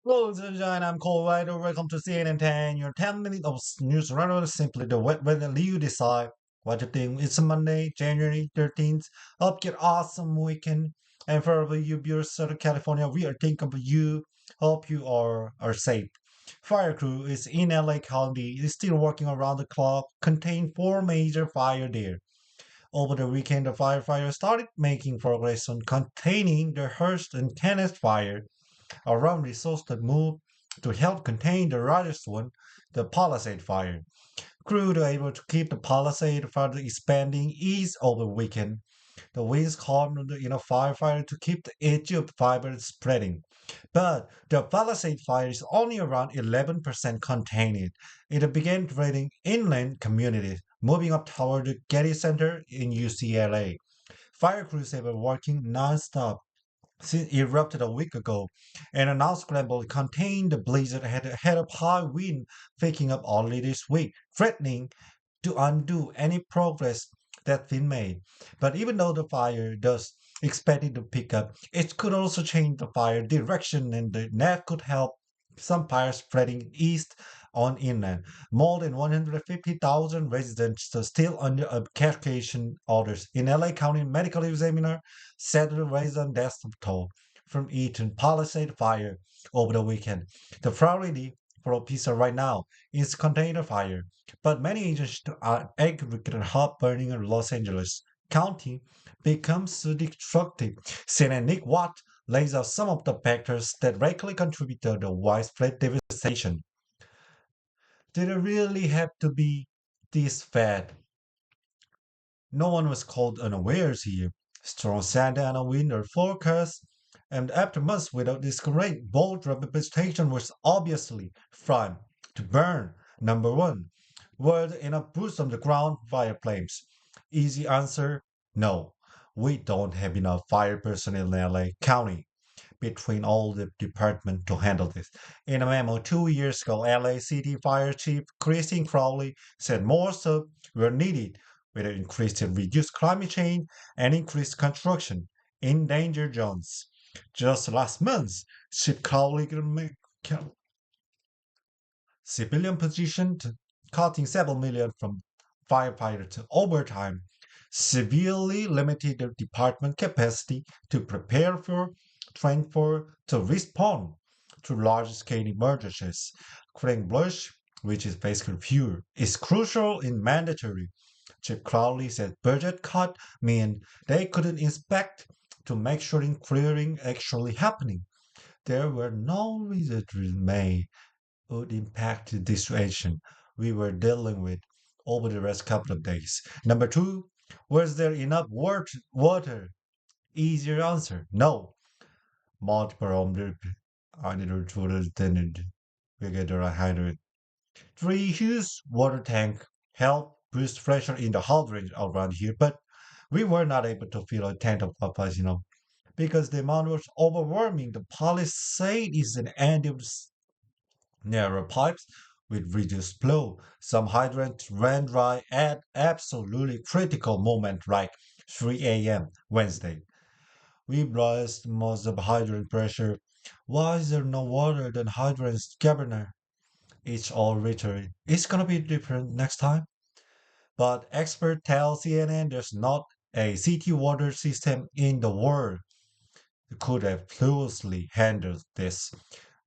Hello, Sunshine. I'm Cole Ryder. Welcome to CNN 10. Your 10 minutes of news runner. Simply the wet weather. You decide what you think. It's Monday, January 13th. Hope you awesome weekend. And for you viewers Southern California, we are thinking of you. Hope you are safe. Fire crew is in LA County. Is still working around the clock. Contain four major fire there. Over the weekend, the firefighters started making progress on containing the Hearst and Kenneth fire around resources that moved to help contain the largest one, the Palisade fire. Crews were able to keep the Palisade from expanding east over the weekend. The winds caused the firefighter to keep the edge of the fire spreading. But the Palisade fire is only around 11% contained. It began spreading inland communities, moving up toward the Getty Center in UCLA. Fire crews have been working non-stop since it erupted a week ago, and a now scramble contained the blizzard had a high wind picking up early this week, threatening to undo any progress that's been made. But even though the fire does expected to pick up, it could also change the fire direction, and that could help some fires spreading east on inland. More than 150,000 residents are still under evacuation orders. In LA County Medical Examiner said the resident death toll from Eaton Palisade fire over the weekend. The priority for OPISA right now is container fire, but many agents are aggregate hot burning in Los Angeles County becomes destructive. Senator Nick Watt lays out some of the factors that directly contribute to the widespread devastation. Did it really have to be this bad? No one was caught unawares here. Strong Santa Ana winter forecast, and after months without this great bold representation was obviously primed to burn. Number one, were there enough boots on the ground fire flames? Easy answer, no. We don't have enough fire personnel in LA County between all the departments to handle this. In a memo 2 years ago, LA City Fire Chief Christine Crowley said more so were needed with increased and reduced climate change and increased construction in danger zones. Just last month, Chief Crowley civilian position to cutting several million from firefighter to overtime severely limited the department capacity to prepare for, train for, to respond to large-scale emergencies. Cutting brush, which is basically fuel, is crucial and mandatory. Chief Crowley said budget cut mean they couldn't inspect to make sure clearing actually happening. There were no visitors made would impact the situation we were dealing with over the last couple of days. Number two, was there enough water? Easier answer, no. Multiple under than regular hydrate. Three huge water tank helped boost pressure in the hydrant around here, but we were not able to fill a tank of papas, because the amount was overwhelming. The police said it's an end of narrow pipes with reduced flow. Some hydrants ran dry at absolutely critical moment like 3 a.m. Wednesday. We blast most of hydrant pressure. Why is there no water than hydrants, Governor? It's all rhetoric. It's gonna be different next time. But experts tell CNN there's not a city water system in the world that could have closely handled this.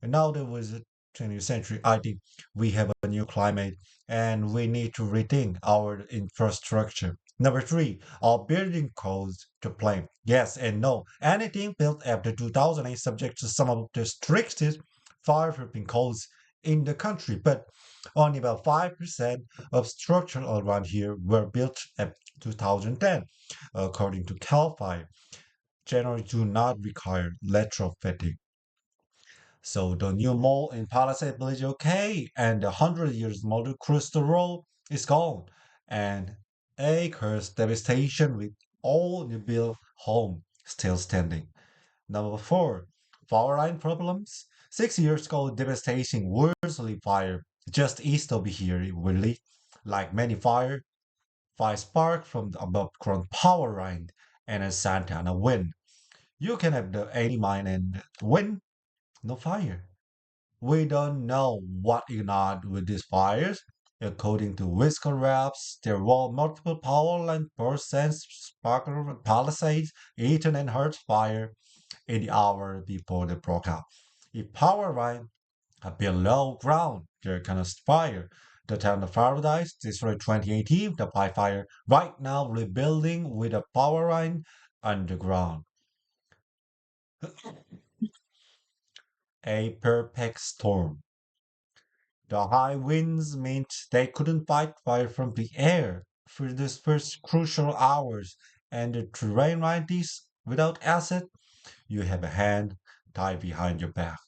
And now that was the 20th century, I think we have a new climate and we need to rethink our infrastructure. Number three, our building codes to blame. Yes and no. Anything built after 2008 is subject to some of the strictest fireproofing codes in the country, but only about 5% of structures around here were built at 2010, according to CAL FIRE. Generally do not require retrofitting. So the new mall in Palisade Village, okay, and the 100 years model Crystal Road is gone, and acres devastation with all the built home still standing. Number four, power line problems. 6 years ago, devastating Worsley fire just east of here, really, like many fire spark from the above ground power line and a Santa Ana wind. You can have the 80 mile and wind, no fire. We don't know what ignited with these fires. According to Whisker Raps, there were multiple power line bursts and sparkler palisades, eaten and hurt fire in the hour before they broke out. If power line below ground, there can fire. The town of Paradise, destroyed 2018, the Pi Fire, right now rebuilding with a power line underground. A perfect storm. The high winds meant they couldn't fight fire from the air for these first crucial hours, and the terrain like this, without asset, you have a hand tied behind your back.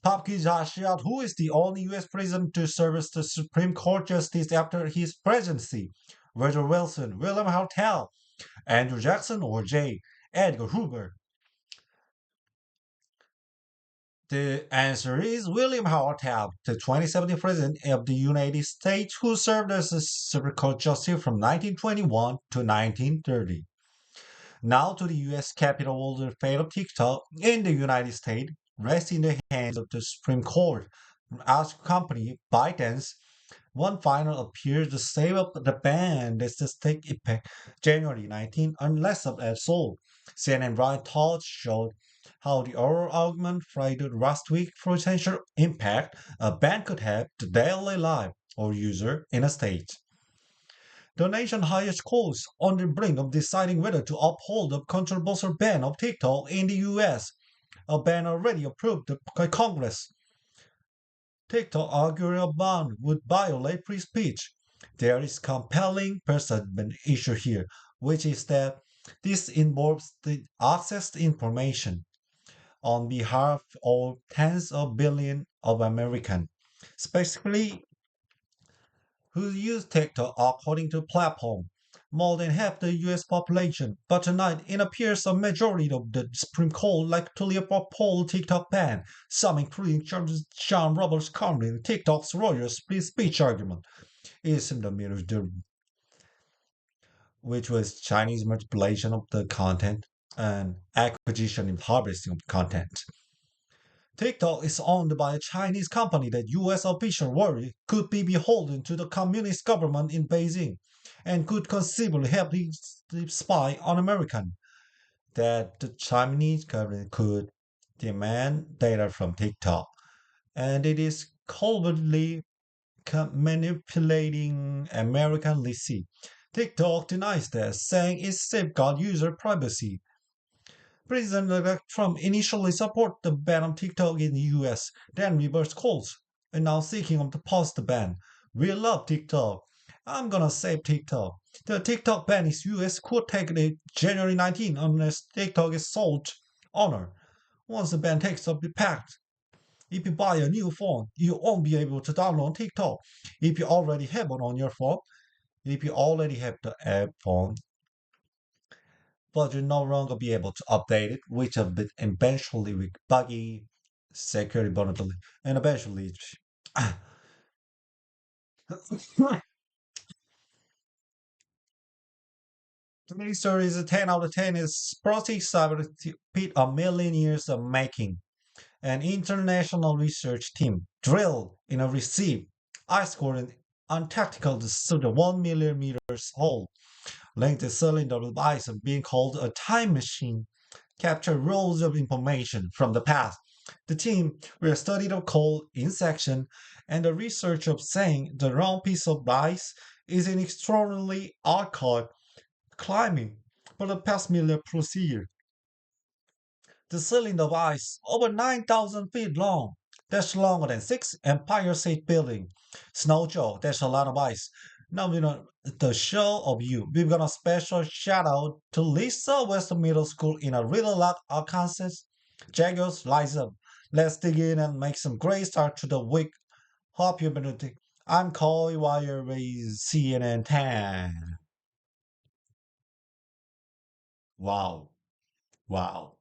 Popkins asked out who is the only U.S. president to serve as the Supreme Court justice after his presidency. Woodrow Wilson, William Hartel, Andrew Jackson, or J. Edgar Hoover. The answer is William Howard Taft, the 2017 President of the United States, who served as a Supreme Court Justice from 1921 to 1930. Now to the U.S. Capitol, the fate of TikTok in the United States rests in the hands of the Supreme Court. As company ByteDance, one final appears to save up the ban that says take effect January 19 unless sold. CNN Brian Todd showed how the oral argument Friday last week potential impact a ban could have to daily life or user in a state. The nation's highest courts on the brink of deciding whether to uphold the controversial ban of TikTok in the US, a ban already approved by Congress. TikTok arguing a ban would violate free speech. There is compelling precedent issue here, which is that this involves the access to information on behalf of tens of billions of Americans, specifically who use TikTok according to platform. More than half the US population, but tonight it appears a majority of the Supreme Court likely to uphold TikTok ban, some including John Roberts calling TikTok's lawyers free speech argument is in the middle of the which was Chinese manipulation of the content and acquisition and harvesting of content. TikTok is owned by a Chinese company that US officials worry could be beholden to the communist government in Beijing and could conceivably heavily spy on Americans. That the Chinese government could demand data from TikTok, and it is covertly manipulating American legacy. TikTok denies that, saying it safeguards user privacy. President-elect Trump initially supported the ban on TikTok in the US, then reversed course, and now seeking to pause the ban. We love TikTok. I'm gonna save TikTok. The TikTok ban is US could take it January 19 unless TikTok is sold honor. Once the ban takes up the pact, if you buy a new phone, you won't be able to download TikTok. If you already have one on your phone, if you already have the app phone, but you'll no longer be able to update it, which will be eventually with buggy security vulnerability, and eventually. Today's story is a 10 out of 10 is process cyber repeat a million years of making. An international research team drilled in a receive ice core in Antarctica to the 1 million meters hole linked the cylinder of ice of being called a time machine, capture rolls of information from the past. The team will study the cold in section and the research of saying the round piece of ice is an extraordinarily archaic climbing for the past million plus years. The cylinder of ice, over 9,000 feet long. That's longer than six Empire State Building. Snow Joe, that's a lot of ice. Now we know the show of you. We've got a special shout out to Lisa Western Middle School in a Little Rock, Arkansas. Jaggers, Liza. Let's dig in and make some great start to the week. Hope you've been. I'm Coy Wire CNN 10. Wow. Wow.